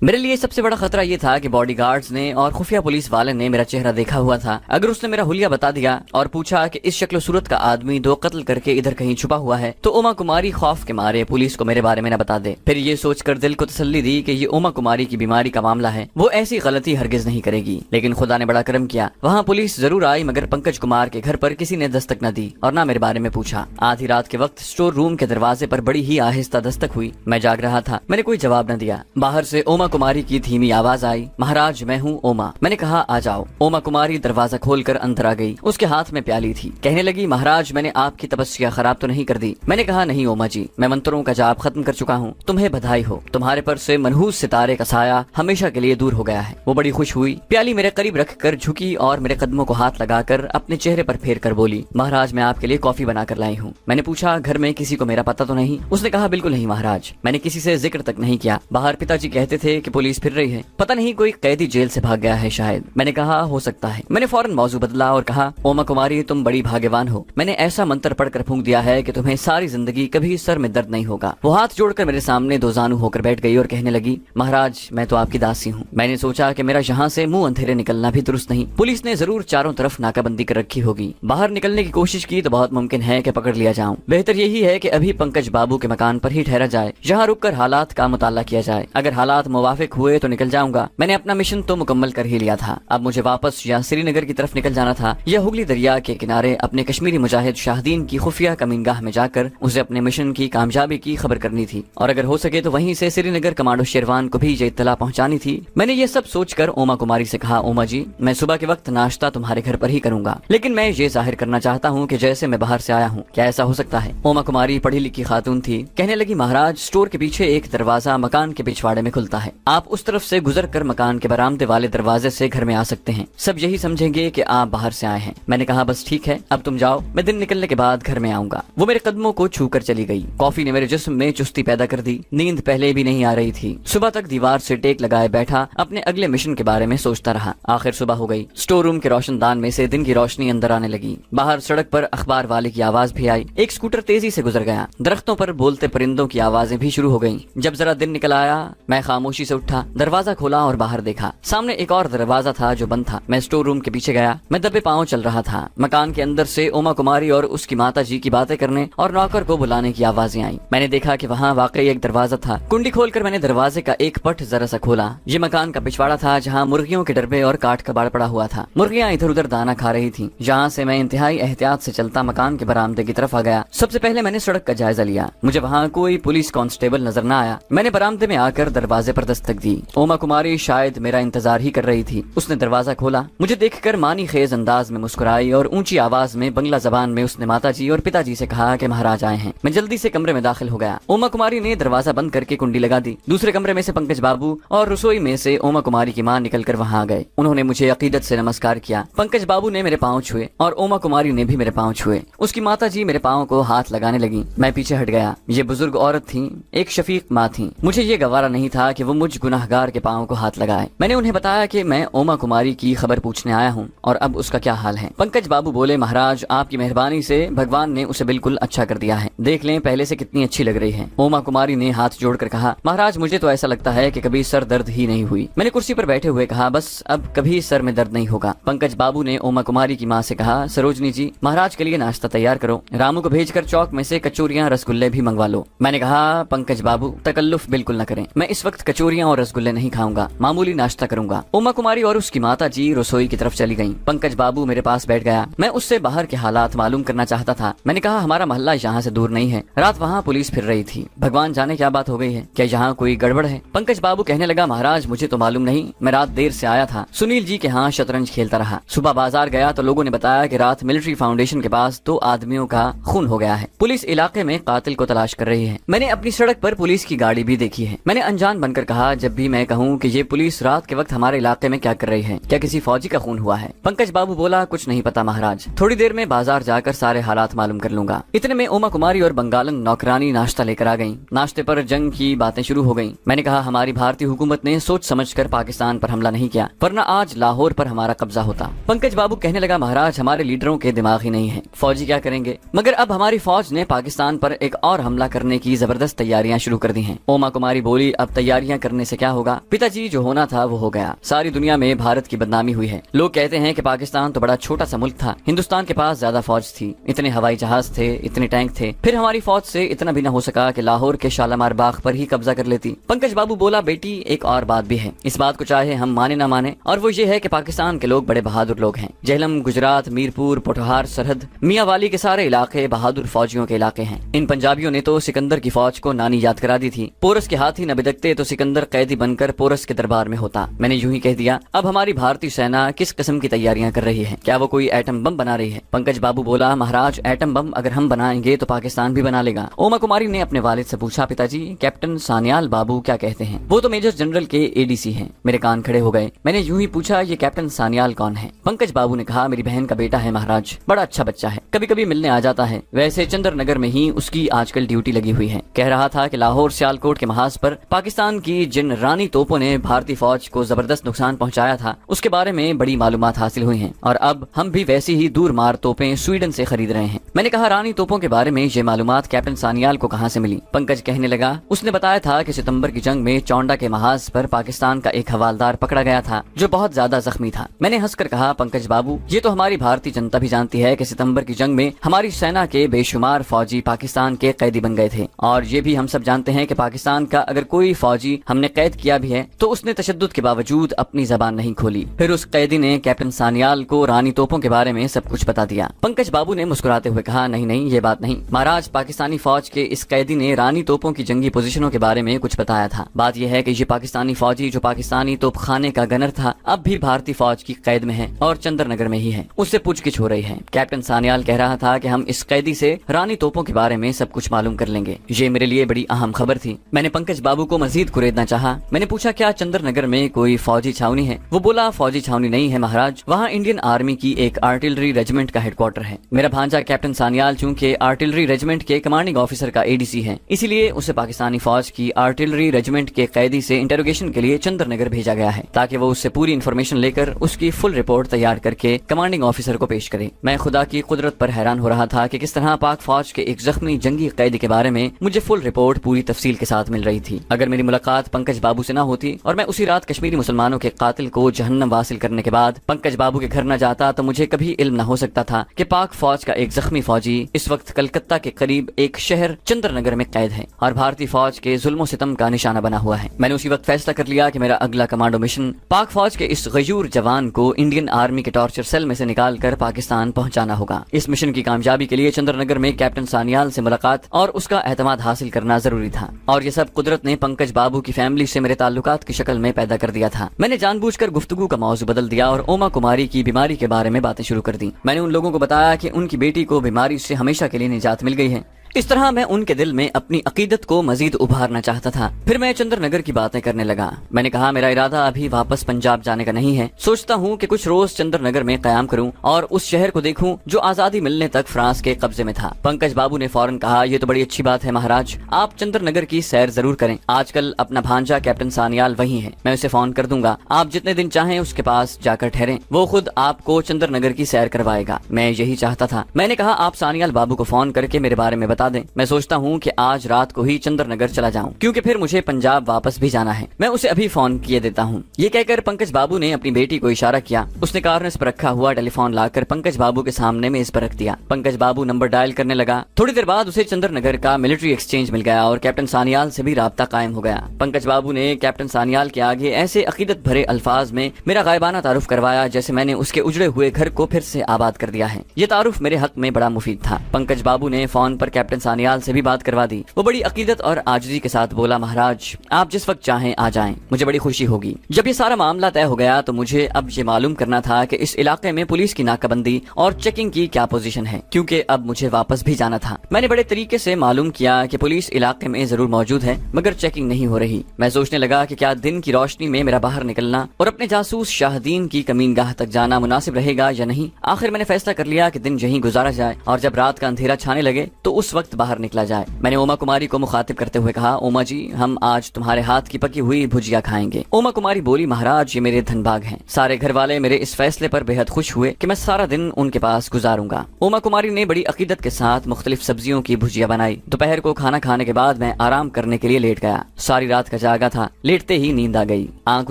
मेरे लिए सबसे बड़ा खतरा ये था कि बॉडीगार्ड्स ने और खुफिया पुलिस वाले ने मेरा चेहरा देखा हुआ था। अगर उसने मेरा हुलिया बता दिया और पूछा कि इस शक्ल सूरत का आदमी 2 कत्ल करके इधर कहीं छुपा हुआ है, तो उमा कुमारी खौफ के मारे पुलिस को मेरे बारे में न बता दे। फिर ये सोचकर दिल को तसल्ली दी कि ये उमा कुमारी की बीमारी का मामला है, वो ऐसी गलती हरगिज नहीं करेगी। लेकिन खुदा ने बड़ा करम किया, वहाँ पुलिस जरूर आई मगर पंकज कुमार के घर पर किसी ने दस्तक न दी और न मेरे बारे में पूछा। आधी रात के वक्त स्टोर रूम के दरवाजे पर बड़ी ही आहिस्ता दस्तक हुई। मैं जाग रहा था, मैंने कोई जवाब न दिया। बाहर से उमा कुमारी की धीमी आवाज आई, महाराज मैं हूँ उमा। मैंने कहा आ जाओ। उमा कुमारी दरवाजा खोलकर अंदर आ गई। उसके हाथ में प्याली थी। कहने लगी, महाराज मैंने आपकी तपस्या खराब तो नहीं कर दी? मैंने कहा नहीं उमा जी, मैं मंत्रों का जाप खत्म कर चुका हूँ। तुम्हें बधाई हो, तुम्हारे पर से मनहूस सितारे का साया हमेशा के लिए दूर हो गया है। वो बड़ी खुश हुई, प्याली मेरे करीब रख कर झुकी और मेरे कदमों को हाथ लगाकर अपने चेहरे पर फेर कर बोली, महाराज मैं आपके लिए कॉफी बना कर लाई हूँ। मैंने पूछा घर में किसी को मेरा पता तो नहीं? उसने कहा बिल्कुल नहीं महाराज, मैंने किसी से जिक्र तक नहीं किया। बाहर पिताजी कहते थे कि पुलिस फिर रही है, पता नहीं कोई कैदी जेल से भाग गया है शायद। मैंने कहा हो सकता है। मैंने फौरन मौजू बदला और कहा, उमा कुमारी तुम बड़ी भाग्यवान हो, मैंने ऐसा मंत्र पढ़कर फूंक दिया है कि तुम्हें सारी जिंदगी कभी सर में दर्द नहीं होगा। वो हाथ जोड़कर मेरे सामने दो जानू होकर बैठ गई और कहने लगी, महाराज मैं तो आपकी दासी हूँ। मैंने सोचा कि मेरा यहाँ से मुंह अंधेरे निकलना भी दुरुस्त नहीं, पुलिस ने जरूर चारों तरफ नाकाबंदी कर रखी होगी। बाहर निकलने की कोशिश की तो बहुत मुमकिन है कि पकड़ लिया जाऊं। बेहतर यही है कि अभी पंकज बाबू के मकान पर ही ठहरा जाए, जहाँ रुककर हालात का मुताला किया जाए। अगर हालात मुवाफिक हुए तो निकल जाऊंगा। मैंने अपना मिशन तो मुकम्मल कर ही लिया था। अब मुझे वापस या श्रीनगर की तरफ निकल जाना था या हुगली दरिया के किनारे अपने कश्मीरी मुजाहिद शाहदीन की खुफिया कमीनगाह में जाकर उसे अपने मिशन की कामयाबी की खबर करनी थी और अगर हो सके तो वहीं से श्रीनगर कमांडो शेरवान को भी ये इत्तला पहुंचानी थी। मैंने ये सब सोचकर उमा कुमारी से कहा, उमा जी मैं सुबह के वक्त नाश्ता तुम्हारे घर पर ही करूंगा, लेकिन मैं ये जाहिर करना चाहता हूँ कि जैसे मैं बाहर से आया हूँ। क्या ऐसा हो सकता है? उमा कुमारी पढ़ी लिखी खातून थी। कहने लगी, महाराज स्टोर के पीछे एक दरवाजा मकान के पिछवाड़े में खुलता है, आप उस तरफ से गुजर कर मकान के बरामदे वाले दरवाजे से घर में आ सकते हैं। सब यही समझेंगे कि आप बाहर से आए हैं। मैंने कहा बस ठीक है, अब तुम जाओ, मैं दिन निकलने के बाद घर में आऊंगा। वो मेरे कदमों को छू कर चली गई। कॉफी ने मेरे जिस्म में चुस्ती पैदा कर दी। नींद पहले भी नहीं आ रही थी। सुबह तक दीवार से टेक लगाए बैठा अपने अगले मिशन के बारे में सोचता रहा। आखिर सुबह हो गई। स्टोर रूम के रोशनदान में से दिन की रोशनी अंदर आने लगी। बाहर सड़क पर अखबार वाले की आवाज भी आई। एक स्कूटर तेजी से गुजर गया। दरख्तों पर बोलते परिंदों की आवाजें भी शुरू हो गईं। जब जरा दिन निकल आया मैं खामोशी से उठा, दरवाजा खोला और बाहर देखा। सामने एक और दरवाजा था जो बंद था। मैं स्टोर रूम के पीछे गया। मैं दबे पांव चल रहा था। मकान के अंदर से उमा कुमारी और उसकी माता जी की बातें करने और नौकर को बुलाने की आवाजें आई। मैंने देखा कि वहाँ वाकई एक दरवाजा था। कुंडी खोलकर मैंने दरवाजे का एक पट जरा सा खोला। ये मकान का पिछवाड़ा था जहाँ मुर्गियों के डब्बे और काठ कबाड़ पड़ा हुआ था। मुर्गियां इधर उधर दाना खा रही थी। जहाँ से मैं इंतहाई एहतियात से चलता मकान के बरामदे की तरफ आ गया। सबसे पहले मैंने सड़क का जायजा लिया। मुझे वहाँ कोई पुलिस कांस्टेबल नजर न आया। मैंने बरामदे में आकर दरवाजे पर दस्तक दी। उमा कुमारी शायद मेरा इंतजार ही कर रही थी। उसने दरवाजा खोला। मुझे देखकर मानी खेज अंदाज में मुस्कुराई और ऊंची आवाज में बंगला जबान में उसने माताजी और पिताजी से कहा कि महाराज आए हैं। मैं जल्दी से कमरे में दाखिल हो गया। उमा कुमारी ने दरवाजा बंद करके कुंडी लगा दी। दूसरे कमरे में से पंकज बाबू और रसोई में से उमा कुमारी की मां निकलकर वहां आ गए। उन्होंने मुझे अकीदत से नमस्कार किया। पंकज बाबू ने मेरे पांव छुए और उमा कुमारी ने भी मेरे पांव छुए। उसकी माताजी मेरे पांव को हाथ लगाने लगी। मैं पीछे हट गया। ये बुजुर्ग औरत थी, एक शफीक माँ थी। मुझे ये गवारा नहीं था कि वो मुझ गुनाहगार के पांव को हाथ लगाए। मैंने उन्हें बताया कि मैं उमा कुमारी की खबर पूछने आया हूँ और अब उसका क्या हाल है। पंकज बाबू बोले, महाराज आपकी मेहरबानी से भगवान ने उसे बिल्कुल अच्छा कर दिया है। देख लें पहले से कितनी अच्छी लग रही है। उमा कुमारी ने हाथ जोड़कर कहा, महाराज मुझे तो ऐसा लगता है कि कभी सर दर्द ही नहीं हुई। मैंने कुर्सी पर बैठे हुए कहा, बस अब कभी सर में दर्द नहीं होगा। पंकज बाबू ने उमा कुमारी की माँ से कहा, सरोजनी जी महाराज के लिए नाश्ता तैयार करो। रामू को भेजकर चौक में से कचौरियां रसगुल्ले भी मंगवा लो। मैंने कहा, पंकज बाबू तकल्लुफ बिल्कुल न करें, मैं इस वक्त कचौरियां और रसगुल्ले नहीं खाऊंगा, मामूली नाश्ता करूंगा। उमा कुमारी और उसकी माता जी रसोई की तरफ चली गईं। पंकज बाबू मेरे पास बैठ गया। मैं उससे बाहर के हालात मालूम करना चाहता था। मैंने कहा, हमारा मोहल्ला यहाँ से दूर नहीं है, रात वहाँ पुलिस फिर रही थी, भगवान जाने क्या बात हो गई है, क्या यहाँ कोई गड़बड़ है? पंकज बाबू कहने लगा, महाराज मुझे तो मालूम नहीं, मैं रात देर से आया था, सुनील जी के यहाँ शतरंज खेलता रहा। सुबह बाजार गया तो लोगों ने बताया कि रात मिलिट्री फाउंडेशन के पास 2 आदमियों का खून हो गया है। पुलिस इलाके में कातिल को तलाश कर रही है। मैंने अपनी सड़क पर पुलिस की गाड़ी भी देखी है। मैंने अनजान बनकर कहा, जब भी मैं कहूँ कि ये पुलिस रात के वक्त हमारे इलाके में क्या कर रही है, क्या किसी फौजी का खून हुआ है? पंकज बाबू बोला, कुछ नहीं पता महाराज, थोड़ी देर में बाजार जाकर सारे हालात मालूम कर लूंगा। इतने में उमा कुमारी और बंगालन नौकरानी नाश्ता लेकर आ गईं। नाश्ते पर जंग की बातें शुरू हो गईं। मैंने कहा, हमारी भारतीय हुकूमत ने सोच समझकर पाकिस्तान पर हमला नहीं किया, वरना आज लाहौर पर हमारा कब्जा होता। पंकज बाबू कहने लगा, महाराज हमारे लीडरों के दिमाग ही नहीं है, फौजी क्या करेंगे? मगर अब हमारी फौज ने पाकिस्तान पर एक और हमला करने की जबरदस्त तैयारियां शुरू कर दी हैं। उमा कुमारी बोली, अब तैयारियां کرنے سے کیا ہوگا, पिता जी जो होना था वो हो गया. सारी दुनिया में भारत की बदनामी हुई है. लोग कहते हैं कि पाकिस्तान तो बड़ा छोटा सा मुल्क था, हिंदुस्तान के पास ज्यादा फौज थी, इतने हवाई जहाज थे, इतने टैंक थे, फिर हमारी फौज से इतना भी न हो सका कि लाहौर के शालामार बाग पर ही कब्जा कर लेती. पंकज बाबू बोला, बेटी एक और बात भी है, इस बात को चाहे हम माने ना माने, और वो ये है कि पाकिस्तान के लोग बड़े बहादुर लोग हैं. जेहलम, गुजरात, मीरपुर, पोठोहार, सरहद, मियांवाली के सारे इलाके बहादुर फौजियों के इलाके हैं. इन पंजाबियों ने तो सिकंदर की फौज को नानी याद करा दी थी. पोरस के हाथी न बिदकते तो सिकंदर कैदी बनकर पोरस के दरबार में होता. मैंने यूं ही कह दिया. अब हमारी भारतीय सेना किस किस्म की तैयारियां कर रही है? क्या वो कोई एटम बम बना रही है? पंकज बाबू बोला, महाराज एटम बम अगर हम बनाएंगे तो पाकिस्तान भी बना लेगा. ओमा कुमारी ने अपने वालिद से पूछा, पिताजी कैप्टन सान्याल बाबू क्या कहते हैं? वो तो मेजर जनरल के एडीसी हैं. मेरे कान खड़े हो गए. मैंने यूं ही पूछा, ये कैप्टन सान्याल कौन है? पंकज बाबू ने कहा, मेरी बहन का बेटा है महाराज, बड़ा अच्छा बच्चा है, कभी कभी मिलने आ जाता है. वैसे चंद्र नगर में ही उसकी आजकल ड्यूटी लगी हुई है. कह रहा था कि लाहौर सियालकोट के महाज पर पाकिस्तान की जिन रानी तोपों ने भारतीय फौज को जबरदस्त नुकसान पहुंचाया था उसके बारे में बड़ी मालूमात हासिल हुई हैं, और अब हम भी वैसी ही दूर मार तोपें स्वीडन से खरीद रहे हैं. मैंने कहा, रानी तोपों के बारे में ये मालूमात कैप्टन सान्याल को कहां से मिली? पंकज कहने लगा, उसने बताया था कि सितंबर की जंग में चौंडा के महाज पर पाकिस्तान का एक हवालदार पकड़ा गया था जो बहुत ज्यादा जख्मी था. मैंने हंसकर कहा, पंकज बाबू ये तो हमारी भारतीय जनता भी जानती है कि सितंबर की जंग में हमारी सेना के बेशुमार फौजी पाकिस्तान के कैदी बन गए थे, और ये भी हम सब जानते हैं कि पाकिस्तान का अगर कोई फौजी हमने कैद किया भी है तो उसने तशद्दुद के बावजूद अपनी जबान नहीं खोली. फिर उस कैदी ने कैप्टन सान्याल को रानी तोपों के बारे में सब कुछ बता दिया. पंकज बाबू ने मुस्कुराते हुए कहा, नहीं नहीं ये बात नहीं महाराज, पाकिस्तानी फौज के इस कैदी ने रानी तोपों की जंगी पोजीशनों के बारे में कुछ बताया था. बात यह है कि ये पाकिस्तानी फौजी जो पाकिस्तानी तोपखाने का गनर था अब भी भारतीय फौज की कैद में है और चंद्र नगर में ही है. उससे पूछगिछ हो रही है. कैप्टन सान्याल कह रहा था कि हम इस कैदी से रानी तोपों के बारे में सब कुछ मालूम कर लेंगे. ये मेरे लिए बड़ी अहम खबर थी. मैंने पंकज बाबू को मजीद कुरेदना चाहा. मैंने पूछा, क्या चंद्र नगर में कोई फौजी छावनी है? वो बोला, फौजी छावनी नहीं है महाराज, वहाँ इंडियन आर्मी की एक आर्टिलरी रेजिमेंट का हेडक्वार्टर है. मेरा भांजा कैप्टन सान्याल चूंकि आर्टिलरी रेजिमेंट के कमांडिंग ऑफिसर का एडीसी है, इसीलिए उसे पाकिस्तानी फौज की आर्टिलरी रेजिमेंट के कैदी से इंटरोगेशन के लिए चंद्र नगर भेजा गया है ताकि वो उससे पूरी इन्फॉर्मेशन लेकर उसकी फुल रिपोर्ट तैयार करके कमांडिंग ऑफिसर को पेश करे. मैं खुदा की कुदरत पर हैरान हो रहा था कि किस तरह पाक फौज के एक जख्मी जंगी कैदी के बारे में मुझे फुल रिपोर्ट पूरी तफसील के साथ मिल रही थी. अगर मेरी मुलाकात पंकज बाबू से न होती और मैं उसी रात कश्मीरी मुसलमानों के कातिल को जहन्नम वासिल करने के बाद पंकज बाबू के घर न जाता तो मुझे कभी इल्म न हो सकता था कि पाक फौज का एक जख्मी फौजी इस वक्त कलकत्ता के करीब एक शहर चंद्र नगर में कैद है और भारतीय फौज के जुल्म सितम का निशाना बना हुआ है. मैंने उसी वक्त फैसला कर लिया कि मेरा अगला कमांडो मिशन पाक फौज के इस गयूर जवान को इंडियन आर्मी के टॉर्चर सेल में से निकाल कर पाकिस्तान पहुंचाना होगा. इस मिशन की कामयाबी के लिए चंद्र नगर में कैप्टन सान्याल से मुलाकात और उसका एतमाद हासिल करना जरूरी था, और ये सब कुदरत ने पंकज बाबू की फैमिली से मेरे ताल्लुकात की शक्ल में पैदा कर दिया था. मैंने जानबूझकर गुफ्तगू का मौजू बदल दिया और ओमा कुमारी की बीमारी के बारे में बातें शुरू कर दी. मैंने उन लोगों को बताया कि उनकी बेटी को बीमारी से हमेशा के लिए निजात मिल गई है. इस तरह मैं उनके दिल में अपनी अकीदत को मजीद उभारना चाहता था. फिर मैं चंद्र नगर की बातें करने लगा. मैंने कहा, मेरा इरादा अभी वापस पंजाब जाने का नहीं है. सोचता हूँ कि कुछ रोज चंद्र नगर में कयाम करूँ और उस शहर को देखूँ जो आजादी मिलने तक फ्रांस के कब्जे में था. पंकज बाबू ने फौरन कहा, ये तो बड़ी अच्छी बात है महाराज, आप चंद्र नगर की सैर जरूर करें. आजकल अपना भांजा कैप्टन सान्याल वही है, मैं उसे फोन कर दूंगा. आप जितने दिन चाहें उसके पास जाकर ठहरें, वो खुद आपको चंद्र नगर की सैर करवाएगा. मैं यही चाहता था. मैंने कहा, आप सान्याल बाबू को फोन करके मेरे बारे में बता दें. मैं सोचता हूँ कि आज रात को ही चंद्र नगर चला जाऊं क्योंकि फिर मुझे पंजाब वापस भी जाना है. मैं उसे अभी फोन किए देता हूँ. ये कहकर पंकज बाबू ने अपनी बेटी को इशारा किया. उसने कार्नर्स पर रखा हुआ टेलीफोन लाकर पंकज बाबू के सामने मेज पर रख दिया. पंकज बाबू नंबर डायल करने लगा. थोड़ी देर बाद उसे चंद्र नगर का मिलिट्री एक्सचेंज मिल गया और कैप्टन सान्याल से भी राब्ता कायम हो गया. पंकज बाबू ने कैप्टन सान्याल के आगे ऐसे अकीदत भरे अल्फाज में मेरा गायबाना तारुफ करवाया जैसे मैंने उसके उजड़े हुए घर को फिर से आबाद कर दिया है. ये तारुफ मेरे हक में बड़ा मुफीद था. पंकज बाबू ने फोन पर कैप्टन सान्याल से भी बात करवा दी. वो बड़ी अकीदत और आजिज़ी के साथ बोला, महाराज आप जिस वक्त चाहें आ जाएं, मुझे बड़ी खुशी होगी. जब ये सारा मामला तय हो गया तो मुझे अब ये मालूम करना था कि इस इलाके में पुलिस की नाकाबंदी और चेकिंग की क्या पोजीशन है, क्योंकि अब मुझे वापस भी जाना था. मैंने बड़े तरीके से मालूम किया कि पुलिस इलाके में जरूर मौजूद है मगर चेकिंग नहीं हो रही. मैं सोचने लगा कि क्या दिन की रोशनी में मेरा बाहर निकलना और अपने जासूस शाहदीन की कमीनगाह तक जाना मुनासिब रहेगा या नहीं. आखिर मैंने फैसला कर लिया कि दिन यहीं गुजारा जाए और जब रात का अंधेरा छाने लगे तो उस वक्त वक्त बाहर निकला जाए। मैंने उमा कुमारी को मुखातिब करते हुए कहा, उमा जी, हम आज तुम्हारे हाथ की पकी हुई भुजिया खाएंगे। उमा कुमारी बोली, महाराज ये मेरे धनबाग हैं। सारे घर वाले मेरे इस फैसले पर बेहद खुश हुए कि मैं सारा दिन उनके पास गुजारूंगा। उमा कुमारी ने बड़ी अकीदत के साथ मुख्तलिफ सब्जियों की भुजिया बनाई। दोपहर को खाना खाने के बाद मैं आराम करने के लिए लेट गया। सारी रात का जागा था, लेटते ही नींद आ गई। आंख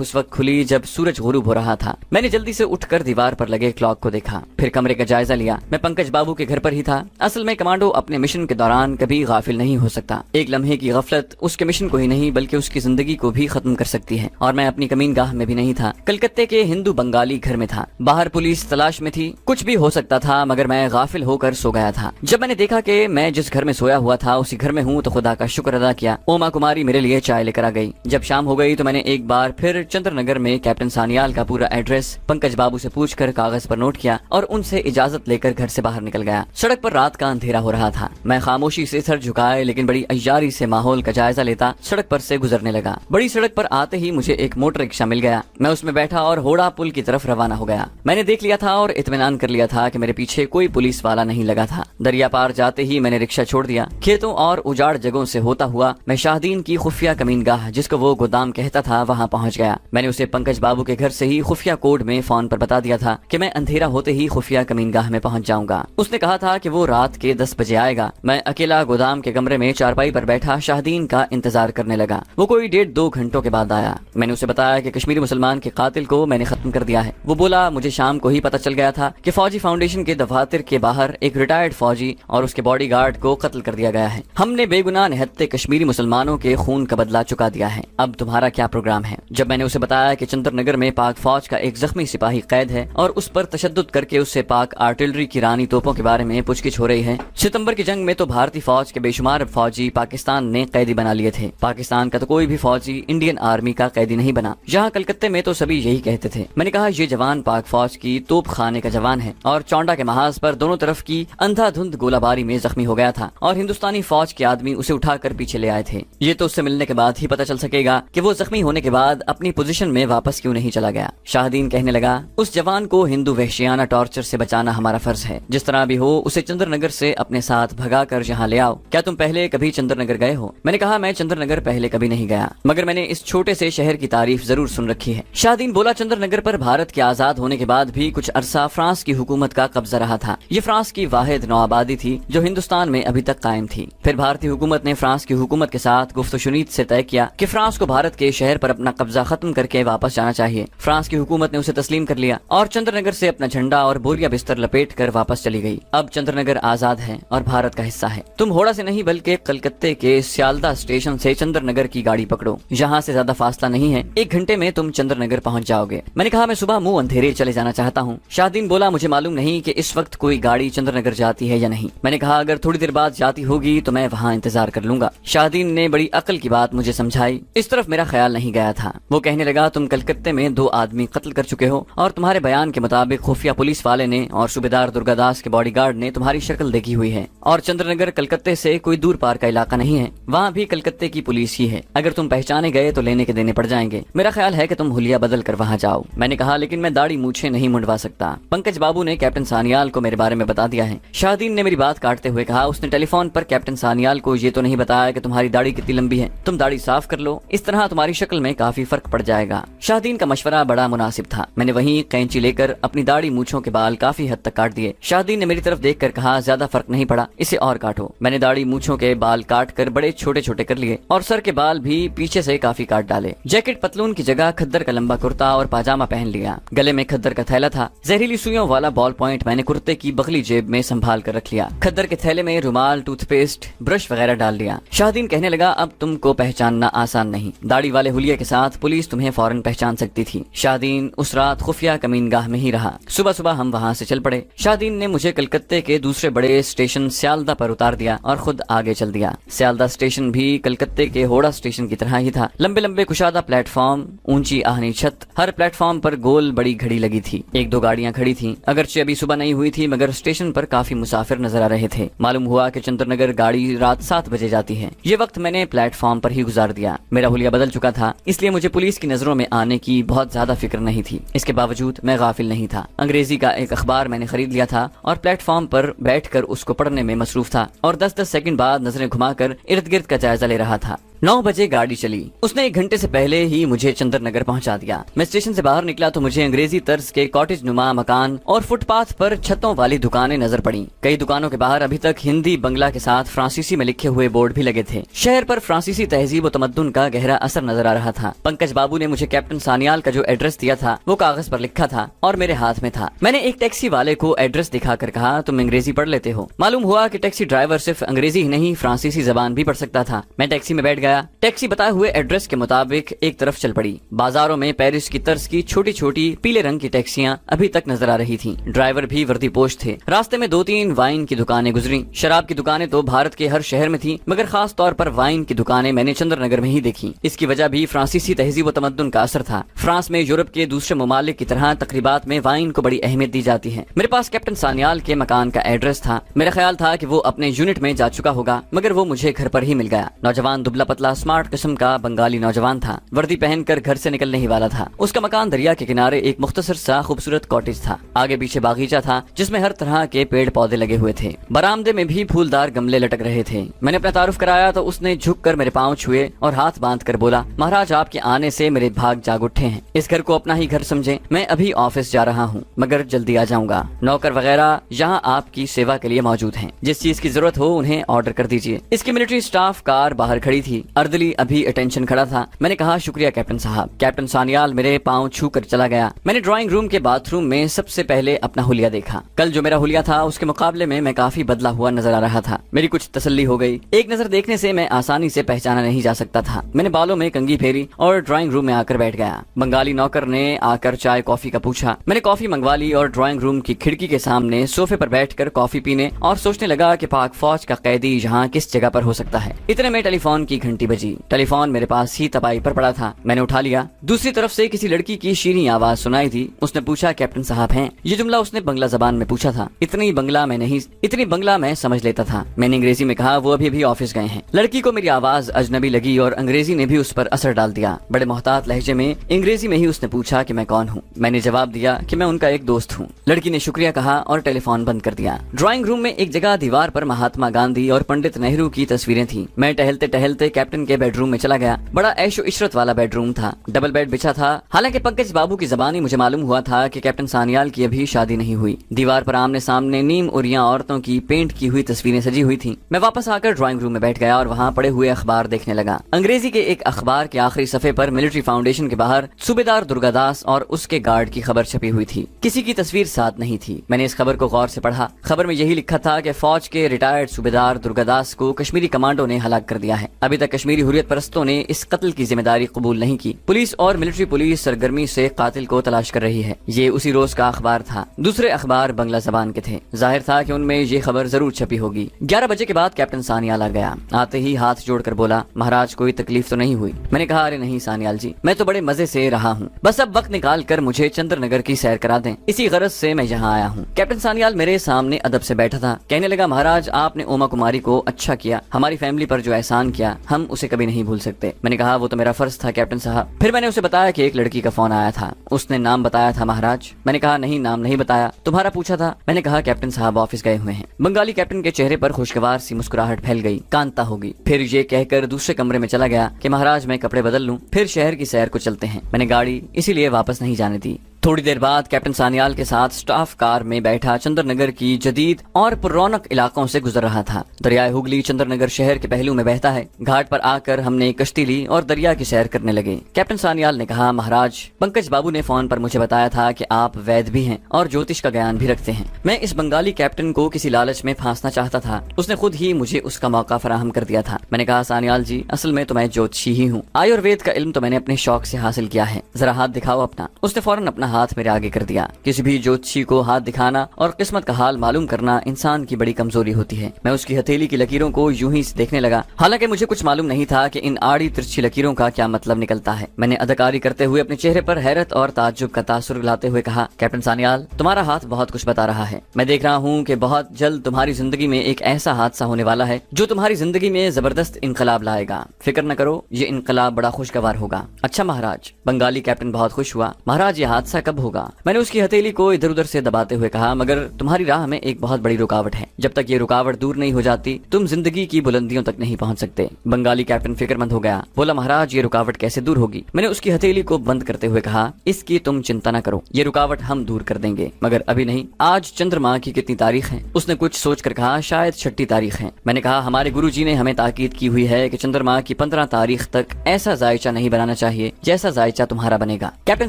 उस वक्त खुली जब सूरज गुरूब हो रहा था। मैंने जल्दी से उठकर दीवार पर लगे क्लॉक को देखा, फिर कमरे का जायजा लिया। मैं पंकज बाबू के घर पर ही था। असल में कमांडो अपने मिशन के दौरान कभी गाफिल नहीं हो सकता। एक लम्हे की गफलत उसके मिशन को ही नहीं बल्कि उसकी जिंदगी को भी खत्म कर सकती है। और मैं अपनी कमीनगाह में भी नहीं था, कलकत्ते के हिंदू बंगाली घर में था। बाहर पुलिस तलाश में थी। कुछ भी हो सकता था, मगर मैं गाफिल होकर सो गया था। जब मैंने देखा कि मैं जिस घर में सोया हुआ था उसी घर में हूँ तो खुदा का शुक्र अदा किया। उमा कुमारी मेरे लिए चाय लेकर आ गई। जब शाम हो गई तो मैंने एक बार फिर चंद्रनगर में कैप्टन सानियाल का पूरा एड्रेस पंकज बाबू से पूछकर कागज पर नोट किया और उनसे इजाजत लेकर घर से बाहर निकल गया। सड़क पर रात का अंधेरा हो रहा था। मैं खामोशी से सर झुकाए लेकिन बड़ी अय्यारी से माहौल का जायजा लेता सड़क पर से गुजरने लगा। बड़ी सड़क पर आते ही मुझे एक मोटर रिक्शा मिल गया। मैं उसमें बैठा और होड़ा पुल की तरफ रवाना हो गया। मैंने देख लिया था और इत्मीनान कर लिया था कि मेरे पीछे कोई पुलिस वाला नहीं लगा था। दरिया पार जाते ही मैंने रिक्शा छोड़ दिया। खेतों और उजाड़ जगहों से होता हुआ मैं शाहदीन की खुफिया कमीनगाह, जिसको वो गोदाम कहता था, वहाँ पहुँच गया। मैंने उसे पंकज बाबू के घर से ही खुफिया कोड में फोन पर बता दिया था कि मैं अंधेरा होते ही खुफिया कमीनगाह में पहुँच जाऊंगा। उसने कहा था कि वो रात के 10 बजे आएगा। मैं अकेला गोदाम के कमरे में चारपाई पर बैठा शाहदीन का इंतजार करने लगा। वो कोई 1.5-2 घंटों के बाद आया। मैंने उसे बताया कि कश्मीरी मुसलमान के कातिल को मैंने खत्म कर दिया है। वो बोला, मुझे शाम को ही पता चल गया था कि फौजी फाउंडेशन के दफातर के बाहर एक रिटायर्ड फौजी और उसके बॉडीगार्ड को कत्ल कर दिया गया है। हमने बेगुनाह निहत्ते कश्मीरी मुसलमानों के खून का बदला चुका दिया है। अब तुम्हारा क्या प्रोग्राम है? जब मैंने उसे बताया कि चंद्रनगर में पाक फौज का एक जख्मी सिपाही कैद है और उस पर तशद्दुद करके उससे पाक आर्टिलरी की रानी तोपों के बारे में पूछगिछ हो रही है। सितंबर की जंग में तो भारतीय फौज के बेशुमार फौजी पाकिस्तान ने कैदी बना लिए थे। पाकिस्तान का तो कोई भी फौजी इंडियन आर्मी का कैदी नहीं बना। यहाँ कलकत्ते में तो सभी यही कहते थे। मैंने कहा, ये जवान पाक फौज की तोप खाने का जवान है और चौंडा के महाज पर दोनों तरफ की अंधाधुंध गोलाबारी में जख्मी हो गया था और हिंदुस्तानी फौज के आदमी उसे उठाकर पीछे ले आए थे। ये तो उससे मिलने के बाद ही पता चल सकेगा कि वो जख्मी होने के बाद अपनी पोजीशन में वापस क्यों नहीं चला गया। शाहदीन कहने लगा, उस जवान को हिंदू वहशियाना टॉर्चर से बचाना हमारा फर्ज है। जिस तरह भी हो उसे चंद्रनगर से अपने साथ भगा कर यहाँ ले आओ। क्या तुम पहले कभी चंद्रनगर गए हो? मैंने कहा, मैं चंद्रनगर पहले कभी नहीं गया, मगर मैंने इस छोटे से शहर की तारीफ जरूर सुन रखी है। शाहदीन बोला, चंद्रनगर पर भारत के आजाद होने के बाद भी कुछ अरसा फ्रांस की हुकूमत का कब्जा रहा था। ये फ्रांस की वाहिद नौआबादी थी जो हिंदुस्तान में अभी तक कायम थी। फिर भारतीय हुकूमत ने फ्रांस की हुकूमत के साथ गुफ्तशुनीद से तय किया कि फ्रांस को भारत के शहर पर अपना कब्जा खत्म करके वापस जाना चाहिए। फ्रांस की हुकूमत ने उसे तस्लीम कर लिया और चंद्रनगर से अपना झंडा और बोरिया बिस्तर लपेट कर वापस चली गई। अब चंद्रनगर आजाद है और भारत का हिस्सा है। तुम होड़ा से नहीं बल्कि कलकत्ते के सियालदा स्टेशन से चंद्रनगर की गाड़ी पकड़ो। यहाँ से ज्यादा फासला नहीं है, 1 घंटे में तुम चंद्रनगर पहुँच जाओगे। मैंने कहा, मैं सुबह मुंह अंधेरे चले जाना चाहता हूँ। शाहदीन बोला, मुझे मालूम नहीं कि इस वक्त कोई गाड़ी चंद्रनगर जाती है या नहीं। मैंने कहा, अगर थोड़ी देर बाद जाती होगी तो मैं वहाँ इंतजार कर लूंगा। शाहदीन ने बड़ी अक्ल की बात मुझे समझाई। इस तरफ मेरा ख्याल नहीं गया था। वो कहने लगा, तुम कलकत्ते में 2 आदमी कत्ल कर चुके हो और तुम्हारे बयान के मुताबिक खुफिया पुलिस वाले ने और सूबेदार दुर्गादास के बॉडीगार्ड ने तुम्हारी शक्ल देखी हुई है और चंद्रनगर कलकत्ते से कोई दूर पार का इलाका नहीं है। वहाँ भी कलकत्ते की पुलिस ही है। अगर तुम पहचाने गए तो लेने के देने पड़ जाएंगे। मेरा ख्याल है कि तुम हुलिया बदल कर वहाँ जाओ। मैंने कहा, लेकिन मैं दाढ़ी मूछें नहीं मुंडवा सकता। पंकज बाबू ने कैप्टन सानियाल को मेरे बारे में बता दिया है। शाहदीन ने मेरी बात काटते हुए कहा, उसने टेलीफोन पर कैप्टन सानियाल को ये तो नहीं बताया कि तुम्हारी दाढ़ी कितनी लंबी है। तुम दाढ़ी साफ कर लो, इस तरह तुम्हारी शक्ल में काफी फर्क पड़ जाएगा। शाहदीन का मशवरा बड़ा मुनासिब था। मैंने वहीं कैंची लेकर अपनी दाढ़ी मूछों के बाल काफी हद तक काट दिए। शाहदीन ने मेरी तरफ देखकर कहा, ज्यादा फर्क नहीं पड़ा, इसे और काटो। मैंने दाढ़ी मूछों के बाल काट कर बड़े छोटे छोटे कर लिए और सर के बाल भी पीछे से काफी काट डाले। जैकेट पतलून की जगह खद्दर का लंबा कुर्ता और पाजामा पहन लिया। गले में खद्दर का थैला था। जहरीली सुइयों वाला बॉल पॉइंट मैंने कुर्ते की बगली जेब में संभाल कर रख लिया। खद्दर के थैले में रुमाल, टूथपेस्ट, ब्रश वगैरह डाल लिया। शाहदीन कहने लगा, अब तुमको पहचानना आसान नहीं। दाढ़ी वाले हुलिये के साथ पुलिस तुम्हें फौरन पहचान सकती थी। शाहदीन उस रात खुफिया कमीनगाह में ही रहा। सुबह सुबह हम वहाँ से चल पड़े। शाहदीन ने मुझे कलकत्ते के दूसरे बड़े स्टेशन सियालदा पर उतार दिया और खुद आगे चल दिया। सियालदा स्टेशन भी कलकत्ते के होड़ा स्टेशन की तरह ही था। लंबे लंबे कुशादा प्लेटफॉर्म, ऊंची आहनी छत, हर प्लेटफॉर्म पर गोल बड़ी घड़ी लगी थी। 1-2 गाड़ियां खड़ी थीं। अगरचे अभी सुबह नहीं हुई थी मगर स्टेशन पर काफी मुसाफिर नजर आ रहे थे। मालूम हुआ कि चंद्रनगर गाड़ी रात 7 बजे जाती है। ये वक्त मैंने प्लेटफॉर्म पर ही गुजार दिया। मेरा हुलिया बदल चुका था, इसलिए मुझे مجھے پولیس کی نظروں میں آنے کی بہت زیادہ فکر نہیں تھی، اس کے باوجود میں غافل نہیں تھا۔ انگریزی کا ایک اخبار میں نے خرید لیا تھا اور پلیٹ فارم پر بیٹھ کر اس کو پڑھنے میں مصروف تھا اور 10-10 سیکنڈ بعد نظریں گھما کر ارد گرد کا جائزہ لے رہا تھا۔ 9 بجے گاڑی چلی، اس نے 1 گھنٹے سے پہلے ہی مجھے چندر نگر پہنچا دیا۔ میں اسٹیشن سے باہر نکلا تو مجھے انگریزی طرز کے کاٹیج نما مکان اور فٹ پاتھ پر چھتوں والی دکانیں نظر پڑیں۔ کئی دکانوں کے باہر ابھی تک ہندی بنگلہ کے ساتھ فرانسیسی میں لکھے ہوئے بورڈ بھی لگے تھے۔ شہر پر فرانسیسی تہذیب و تمدن کا گہرا اثر نظر آ رہا تھا۔ پنکج بابو نے مجھے کیپٹن سانیال کا جو ایڈریس دیا تھا وہ کاغذ پر لکھا تھا اور میرے ہاتھ میں تھا۔ میں نے ایک ٹیکسی والے کو ایڈریس دکھا کر کہا، تم انگریزی پڑھ لیتے ہو؟ معلوم ہوا کہ ٹیکسی ڈرائیور صرف انگریزی ہی نہیں فرانسیسی زبان بھی پڑھ سکتا تھا۔ میں ٹیکسی میں بیٹھ گیا۔ ٹیکسی بتائے ہوئے ایڈریس کے مطابق ایک طرف چل پڑی۔ بازاروں میں پیرس کی طرز کی چھوٹی چھوٹی پیلے رنگ کی ٹیکسیاں ابھی تک نظر آ رہی تھیں۔ ڈرائیور بھی وردی پوش تھے۔ راستے میں 2-3 وائن کی دکانیں گزری۔ شراب کی دکانیں تو بھارت کے ہر شہر میں تھیں، مگر خاص طور پر وائن کی دکانیں میں نے چندر نگر میں ہی دیکھی۔ اس کی وجہ بھی فرانسیسی تہذیب و تمدن کا اثر تھا۔ فرانس میں یورپ کے دوسرے ممالک کی طرح تقریبات میں وائن کو بڑی اہمیت دی جاتی ہے۔ میرے پاس کیپٹن سانیال کے مکان کا ایڈریس تھا۔ میرا خیال تھا کہ وہ اپنے یونٹ میں جا چکا ہوگا، مگر وہ مجھے گھر پر ہی مل گیا۔ نوجوان دبلا پتلا اسمارٹ قسم کا بنگالی نوجوان تھا، وردی پہن کر گھر سے نکلنے ہی والا تھا۔ اس کا مکان دریا کے کنارے ایک مختصر سا خوبصورت کاٹیج تھا۔ آگے پیچھے باغیچہ تھا جس میں ہر طرح کے پیڑ پودے لگے ہوئے تھے۔ برآمدے میں بھی پھولدار گملے لٹک رہے تھے۔ میں نے اپنا تعارف کرایا تو اس نے جھک کر میرے پاؤں چھوئے اور ہاتھ باندھ کر بولا، مہاراج آپ کے آنے سے میرے بھاگ جاگ اٹھے ہیں، اس گھر کو اپنا ہی گھر سمجھیں۔ میں ابھی آفس جا رہا ہوں مگر جلدی آ جاؤں گا۔ نوکر وغیرہ یہاں آپ کی سیوا کے لیے موجود ہیں، جس چیز کی ضرورت ہو انہیں آرڈر کر دیجیے۔ اس کی ملٹری سٹاف کار باہر کھڑی تھی۔ اردلی ابھی اٹینشن کھڑا تھا۔ میں نے کہا، شکریہ کیپٹن صاحب۔ کیپٹن سانیال میرے پاؤں چھو کر چلا گیا۔ میں نے ڈرائنگ روم کے باتھ روم میں سب سے پہلے اپنا حلیہ دیکھا۔ کل جو میرا حلیہ تھا اس کے مقابلے میں کافی بدلا ہوا نظر آ رہا تھا۔ میری کچھ تسلی ہو گئی۔ ایک نظر دیکھنے سے میں آسانی سے پہچانا نہیں جا سکتا تھا۔ میں نے بالوں میں کنگھی پھیری اور ڈرائنگ روم میں آ کر بیٹھ گیا۔ بنگالی نوکر نے آ کر چائے کافی کا پوچھا۔ میں نے کافی منگوا لی اور ڈرائنگ روم کی کھڑکی کے سامنے صوفے پر بیٹھ کر کافی پینے اور سوچنے لگا کہ پاک فوج کا قیدی یہاں کس جگہ پر ہو سکتا ہے۔ اتنے میں ٹیلی فون کی گھنٹی بجی۔ ٹیلی فون میرے پاس ہی تپائی پر پڑا تھا۔ میں نے اٹھا لیا۔ دوسری طرف سے کسی لڑکی کی شیریں آواز سنائی تھی۔ اس نے پوچھا، کیپٹن صاحب ہیں؟ یہ جملہ اس نے بنگلہ زبان میں پوچھا تھا۔ اتنی بنگلہ میں سمجھ لیتا تھا۔ میں نے انگریزی میں کہا، وہ ابھی آفس گئے ہیں۔ لڑکی کو میری آواز اجنبی لگی اور انگریزی نے بھی اس پر اثر ڈال دیا۔ بڑے محتاط لہجے میں انگریزی میں ہی اس نے پوچھا کہ میں کون ہوں۔ میں نے جواب دیا کہ میں ان کا ایک دوست ہوں۔ لڑکی نے شکریہ کہا اور ٹیلی فون بند کر دیا۔ ڈرائنگ روم میں ایک جگہ دیوار پر مہاتما گاندھی اور پنڈت نہرو کی تصویریں تھیں۔ میں ٹہلتے ٹہلتے کیپٹن کے بیڈ روم میں چلا گیا۔ بڑا عیش و عشرت والا بیڈ روم تھا۔ ڈبل بیڈ بچھا تھا۔ حالانکہ پنکج بابو کی زبانی مجھے معلوم ہوا تھا کہ کیپٹن سانیال کی ابھی شادی نہیں ہوئی۔ دیوار پر آمنے سامنے نیم اوریاں عورتوں کی پینٹ کی ہوئی تصویریں سجی ہوئی تھیں۔ میں واپس آ کر ڈرائنگ روم میں بیٹھ گیا اور وہاں پڑے ہوئے اخبار دیکھنے لگا۔ انگریزی کے ایک اخبار کے آخری صفحے پر ملٹری فاؤنڈیشن کے باہر صوبیدار درگا داس اور اس کے گارڈ کی خبر چھپی ہوئی تھی۔ کسی کی تصویر ساتھ نہیں تھی۔ میں نے اس خبر کو غور سے پڑھا۔ خبر میں یہی لکھا تھا کہ فوج کے ریٹائرڈ صوبیدار درگا داس کو کشمیری کمانڈو نے ہلاک کر دیا ہے۔ ابھی تک کشمیری حریت پرستوں نے اس قتل کی ذمہ داری قبول نہیں کی۔ پولیس اور ملٹری پولیس سرگرمی سے قاتل کو تلاش کر رہی ہے۔ یہ اسی روز کا اخبار تھا۔ دوسرے اخبار بنگلہ زبان کے تھے۔ ظاہر تھا کہ ان میں یہ خبر ضرور چھپی ہوگی۔ 11 بجے کے بعد کیپٹن سانیال آ گیا۔ آتے ہی ہاتھ جوڑ کر بولا، مہاراج کوئی تکلیف تو نہیں ہوئی؟ میں نے کہا، ارے نہیں سانیال جی، میں تو بڑے مزے سے رہا ہوں، بس اب وقت نکال کر مجھے چندر نگر کی سیر کرا دیں، اسی غرض سے میں یہاں آیا ہوں۔ کیپٹن سانیال میرے سامنے ادب سے بیٹھا تھا۔ کہنے لگا، مہاراج آپ نے اوما کماری کو اچھا کیا، ہماری فیملی پر جو احسان کیا ہم اسے کبھی نہیں بھول سکتے۔ میں نے کہا، وہ تو میرا فرض تھا کیپٹن صاحب۔ پھر میں نے اسے بتایا کہ ایک لڑکی کا فون آیا تھا، اس نے نام بتایا تھا مہاراج۔ میں نے کہا، نہیں نام نہیں بتایا، تمہارا پوچھا تھا۔ میں نے کہا، کیپٹن صاحب آفس گئے ہوئے ہیں۔ بنگالی کیپٹن کے چہرے پر خوشگوار سی مسکراہٹ پھیل گئی، کانتا ہوگی۔ پھر یہ کہہ کر دوسرے کمرے میں چلا گیا کہ مہاراج میں کپڑے بدل لوں، پھر شہر کی سیر کو چلتے ہیں۔ میں نے گاڑی اسی لیے واپس نہیں جانے دی۔ تھوڑی دیر بعد کیپٹن سانیال کے ساتھ سٹاف کار میں بیٹھا چندر نگر کی جدید اور پر رونق علاقوں سے گزر رہا تھا۔ دریائے ہوگلی چندر نگر شہر کے پہلو میں بہتا ہے۔ گھاٹ پر آ کر ہم نے کشتی لی اور دریا کی سیر کرنے لگے۔ کیپٹن سانیال نے کہا، مہاراج پنکج بابو نے فون پر مجھے بتایا تھا کہ آپ وید بھی ہیں اور جوتش کا گیان بھی رکھتے ہیں۔ میں اس بنگالی کیپٹن کو کسی لالچ میں پھانسنا چاہتا تھا، اس نے خود ہی مجھے اس کا موقع فراہم کر دیا تھا۔ میں نے کہا، سانیال جی اصل میں تو میں جوتشی ہی ہوں، آیوروید کا علم تو میں نے اپنے شوق سے حاصل کیا ہے، ذرا ہاتھ دکھاؤ اپنا۔ اس نے فوراً اپنا ہاتھ میرے آگے کر دیا۔ کسی بھی جوتشی کو ہاتھ دکھانا اور قسمت کا حال معلوم کرنا انسان کی بڑی کمزوری ہوتی ہے۔ میں اس کی ہتھیلی کی لکیروں کو یوں ہی دیکھنے لگا، حالانکہ مجھے کچھ معلوم نہیں تھا کہ ان آڑی ترچھی لکیروں کا کیا مطلب نکلتا ہے۔ میں نے اداکاری کرتے ہوئے اپنے چہرے پر حیرت اور تعجب کا تاثر لاتے ہوئے کہا، کیپٹن سانیال، تمہارا ہاتھ بہت کچھ بتا رہا ہے۔ میں دیکھ رہا ہوں کہ بہت جلد تمہاری زندگی میں ایک ایسا حادثہ ہونے والا ہے جو تمہاری زندگی میں زبردست انقلاب لائے گا۔ فکر نہ کرو، یہ انقلاب بڑا خوشگوار ہوگا۔ اچھا مہاراج، بنگالی کیپٹن بہت خوش ہوا۔ مہاراج، یہ حادثہ کب ہوگا؟ میں نے اس کی ہتھیلی کو ادھر ادھر سے دباتے ہوئے کہا، مگر تمہاری راہ میں ایک بہت بڑی رکاوٹ ہے۔ جب تک یہ رکاوٹ دور نہیں ہو جاتی تم زندگی کی بلندیوں تک نہیں پہنچ سکتے۔ بنگالی کیپٹن فکر مند ہو گیا، بولا، مہاراج یہ رکاوٹ کیسے دور ہوگی؟ میں نے اس کی ہتھیلی کو بند کرتے ہوئے کہا، اس کی تم چنتا نہ کرو، یہ رکاوٹ ہم دور کر دیں گے، مگر ابھی نہیں۔ آج چندرما کی کتنی تاریخ ہے؟ اس نے کچھ سوچ کر کہا، شاید 6 تاریخ ہے۔ میں نے کہا، ہمارے گرو جی نے ہمیں تاکید کی ہوئی ہے کہ چندرما کی 15 تاریخ تک ایسا ذائچہ نہیں بنانا چاہیے جیسا ذائچہ تمہارا بنے گا۔ کیپٹن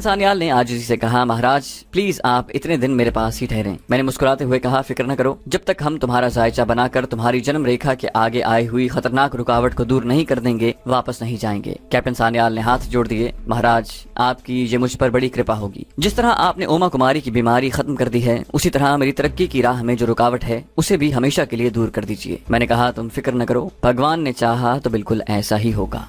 سانیال نے عاجزی سے کہا، مہاراج پلیز آپ اتنے دن میرے پاس ہی ٹھہریں۔ میں نے مسکراتے ہوئے کہا، فکر نہ کرو، جب تک ہم تمہارا ذائچہ بنا کر تمہاری جنم ریکھا کے آگے آئی ہوئی خطرناک رکاوٹ کو دور نہیں کر دیں گے واپس نہیں جائیں گے۔ کیپٹن سانیال نے ہاتھ جوڑ دیے، مہاراج آپ کی یہ مجھ پر بڑی کرپا ہوگی۔ جس طرح آپ نے اوما کماری کی بیماری ختم کر دی ہے، اسی طرح میری ترقی کی راہ میں جو رکاوٹ ہے اسے بھی ہمیشہ کے لیے دور کر دیجیے۔ میں نے کہا، تم فکر نہ کرو، بھگوان نے چاہا تو بالکل ایسا ہی ہوگا۔